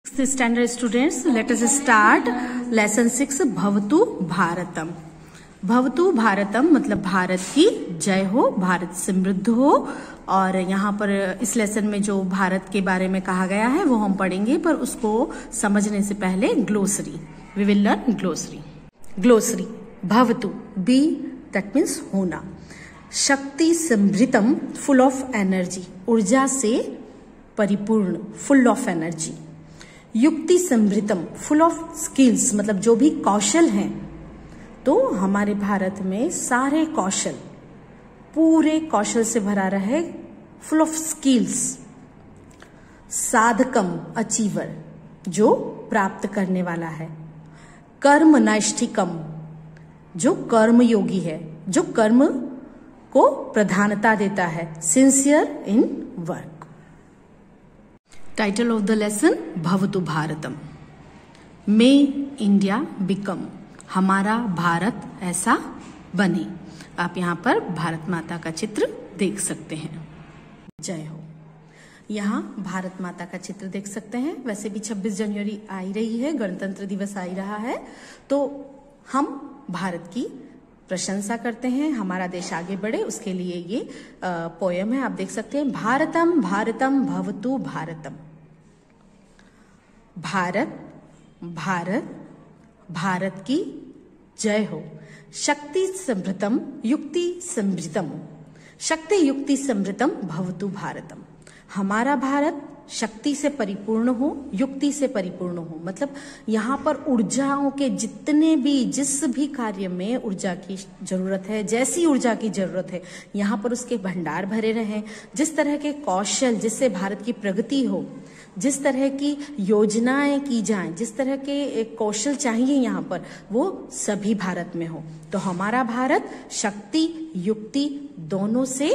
Sixth standard students, let us start lesson 6 भवतु भारतम। भवतु भारतम मतलब भारत की जय हो, भारत समृद्ध हो। और यहाँ पर इस लेसन में जो भारत के बारे में कहा गया है वो हम पढ़ेंगे, पर उसको समझने से पहले glossary, we will learn glossary. Glossary भवतु, बी दैट मीन्स होना। शक्ति समृद्धम, फुल ऑफ एनर्जी, ऊर्जा से परिपूर्ण, फुल ऑफ एनर्जी। युक्ति समृद्धम, फुल ऑफ स्किल्स मतलब जो भी कौशल हैं। तो हमारे भारत में सारे कौशल, पूरे कौशल से भरा रहे, फुल ऑफ स्किल्स। साधकम, अचीवर, जो प्राप्त करने वाला है। कर्म नैष्ठिकम, जो कर्म योगी है, जो कर्म को प्रधानता देता है, sincere in work. Title of the lesson भवतु भारतम। मे इंडिया बिकम, हमारा भारत ऐसा बने। आप यहाँ पर भारत माता का चित्र देख सकते हैं। जय हो। यहाँ भारत माता का चित्र देख सकते हैं। वैसे भी 26 जनवरी आ ही रही है, गणतंत्र दिवस आ ही रहा है, तो हम भारत की प्रशंसा करते हैं, हमारा देश आगे बढ़े, उसके लिए ये पोयम है। आप देख सकते हैं, भारतम भारतम भवतु भारतम। भारत भारत भारत की जय हो। शक्ति समृद्धम, युक्ति समृद्धम, शक्ति युक्ति समृद्धम भवतु भारतम। हमारा भारत शक्ति से परिपूर्ण हो, युक्ति से परिपूर्ण हो। मतलब यहाँ पर ऊर्जाओं के जितने भी, जिस भी कार्य में ऊर्जा की जरूरत है, जैसी ऊर्जा की जरूरत है, यहाँ पर उसके भंडार भरे रहें। जिस तरह के कौशल, जिससे भारत की प्रगति हो, जिस तरह की योजनाएं की जाएं, जिस तरह के कौशल चाहिए यहाँ पर, वो सभी भारत में हो। तो हमारा भारत शक्ति युक्ति दोनों से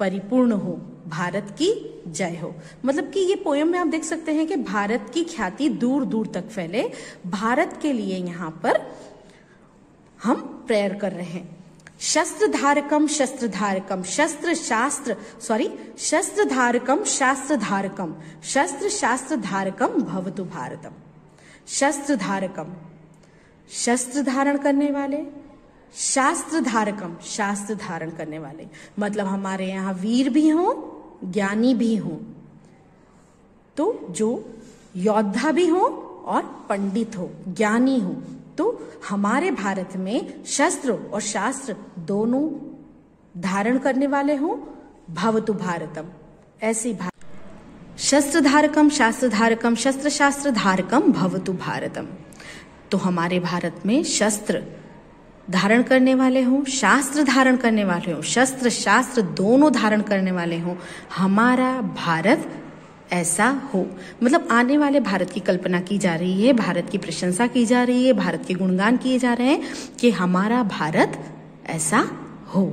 परिपूर्ण हो। भारत की जय हो। मतलब कि ये पोयम में आप देख सकते हैं कि भारत की ख्याति दूर दूर तक फैले। भारत के लिए यहाँ पर हम प्रेयर कर रहे हैं। शस्त्र धारकम शस्त्र धारकम, शस्त्र शास्त्र शस्त्र धारकम शास्त्र धारकम, शस्त्र शास्त्र धारकम भवतु भारतम। शस्त्र धारकम, शस्त्र धारण करने वाले, शास्त्र धारकम, शास्त्र धारण करने वाले। मतलब हमारे यहाँ वीर भी हों, ज्ञानी भी हों, तो जो योद्धा भी हों और पंडित हो, ज्ञानी हो। तो हमारे भारत में शस्त्र और शास्त्र दोनों धारण करने वाले हों, भवतु भारतम। ऐसी शस्त्र धारकम शास्त्र धारकम, शस्त्र शास्त्र धारकम भवतु भारतम। तो हमारे भारत में शस्त्र धारण करने वाले हों, शास्त्र धारण करने वाले हों, शस्त्र शास्त्र दोनों धारण करने वाले हों। हमारा भारत ऐसा हो। मतलब आने वाले भारत की कल्पना की जा रही है, भारत की प्रशंसा की जा रही है, भारत के गुणगान किए जा रहे हैं कि हमारा भारत ऐसा हो।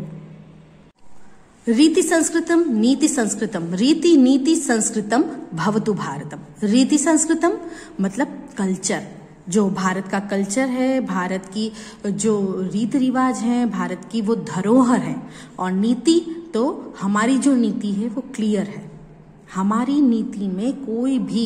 रीति संस्कृतम नीति संस्कृतम, रीति नीति संस्कृतम भवतु भारतम। रीति संस्कृतम मतलब कल्चर, जो भारत का कल्चर है, भारत की जो रीति रिवाज है, भारत की वो धरोहर है। और नीति, तो हमारी जो नीति है वो क्लियर है। हमारी नीति में कोई भी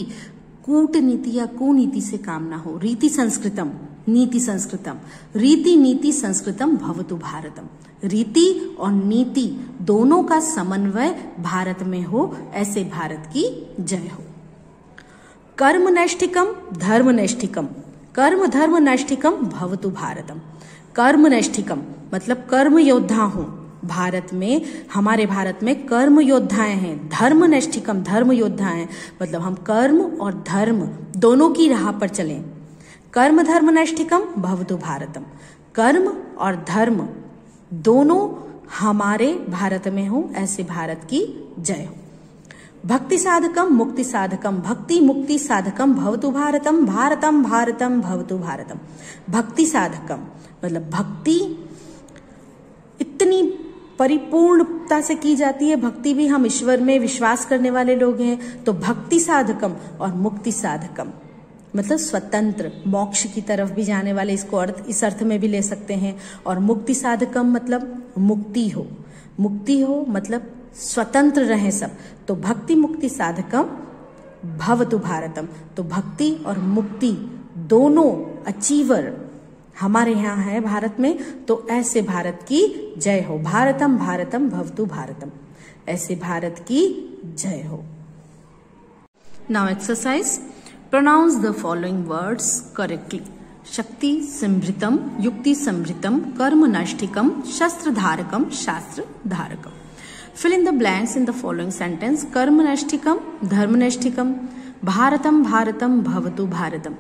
कूटनीति या कुनीति से काम ना हो। रीति संस्कृतम नीति संस्कृतम, रीति नीति संस्कृतम भवतु भारतम। रीति और नीति दोनों का समन्वय भारत में हो, ऐसे भारत की जय हो। कर्म नैष्ठिकम धर्म नैष्ठिकम, कर्म धर्म नैष्ठिकम भवतु भारतम। कर्म नैष्ठिकम मतलब कर्म योद्धा हो। भारत में, हमारे भारत में कर्म योद्धाएं हैं। धर्म नैष्ठिकम, धर्म योद्धाएं मतलब हम कर्म और धर्म दोनों की राह पर चलें। कर्म धर्म नैष्ठिकम भवतु भारतम। कर्म और धर्म दोनों हमारे भारत में हो, ऐसे भारत की जय हो। भक्ति साधकम मुक्ति साधकम, भक्ति मुक्ति साधकम भवतु भारतम। भारतम भारतम भवतु भारतम। भक्ति साधकम मतलब भक्ति इतनी परिपूर्णता से की जाती है। भक्ति भी, हम ईश्वर में विश्वास करने वाले लोग हैं, तो भक्ति साधकम। और मुक्ति साधकम मतलब स्वतंत्र, मोक्ष की तरफ भी जाने वाले, इसको इस अर्थ में भी ले सकते हैं। और मुक्ति साधकम मतलब मुक्ति हो, मुक्ति हो मतलब स्वतंत्र रहे सब। तो भक्ति मुक्ति साधकम भवतु भारतम। तो भक्ति और मुक्ति दोनों अचीवर हमारे यहाँ है भारत में, तो ऐसे भारत की जय हो। भारतम भारतम भवतु भारतम, ऐसे भारत की जय हो। Now exercise, pronounce the following words correctly. शक्ति समृतम, युक्ति समृतम, कर्म नष्टिकम, शस्त्र धारकम, शास्त्र धारकम। Fill in the blanks in the following sentence. कर्म नष्टिकम, धर्म नष्टिकम, भारतम भारतम भवतु भारतम,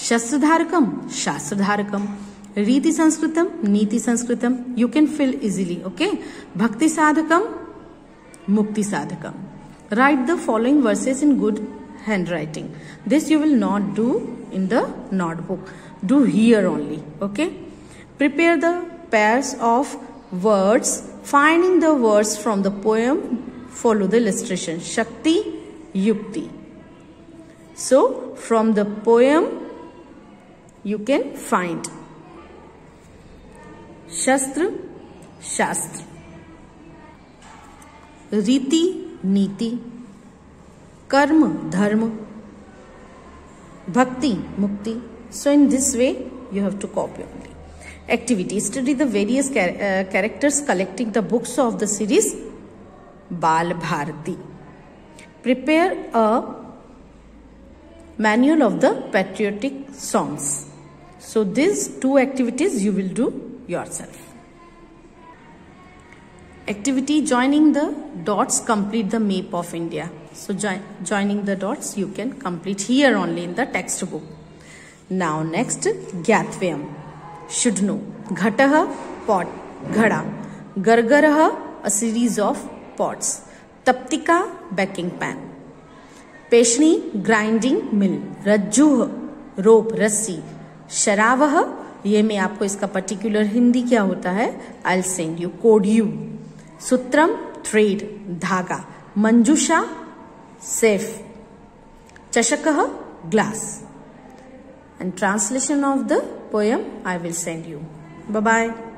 शस्त्रधारकम, शास्त्रधारकम, रीति संस्कृतम, नीति संस्कृतम। You can fill easily, okay? भक्ति साधकम, मुक्ति साधकम. Write the following verses in good handwriting. This you will not do in the notebook. Do here only, okay? Prepare the pairs of words. Finding the words from the poem, follow the illustration. Shakti, Yukti. So, from the poem, you can find Shastra, Shastra, Riti, Niti, Karma, Dharma, Bhakti, Mukti. So, in this way, you have to copy only. Activity. Study the various characters collecting the books of the series Bal Bharati. Prepare a manual of the patriotic songs. So these two activities you will do yourself. Activity joining the dots, complete the map of India. So joining the dots you can complete here only in the textbook. Now next, Gyatvayam. Should know. Ghatah, pot, ghada. Gargarah, a series of pots. Taptika, baking pan. Peshni, grinding mill. Rajjuh, rope, rassi. Sharavah, ये मैं आपको इसका particular Hindi क्या होता है I'll send you. Code you. Sutram, thread, धागा. Manjusha, safe. Chashakah, glass. And translation of the poem I will send you. Bye-bye.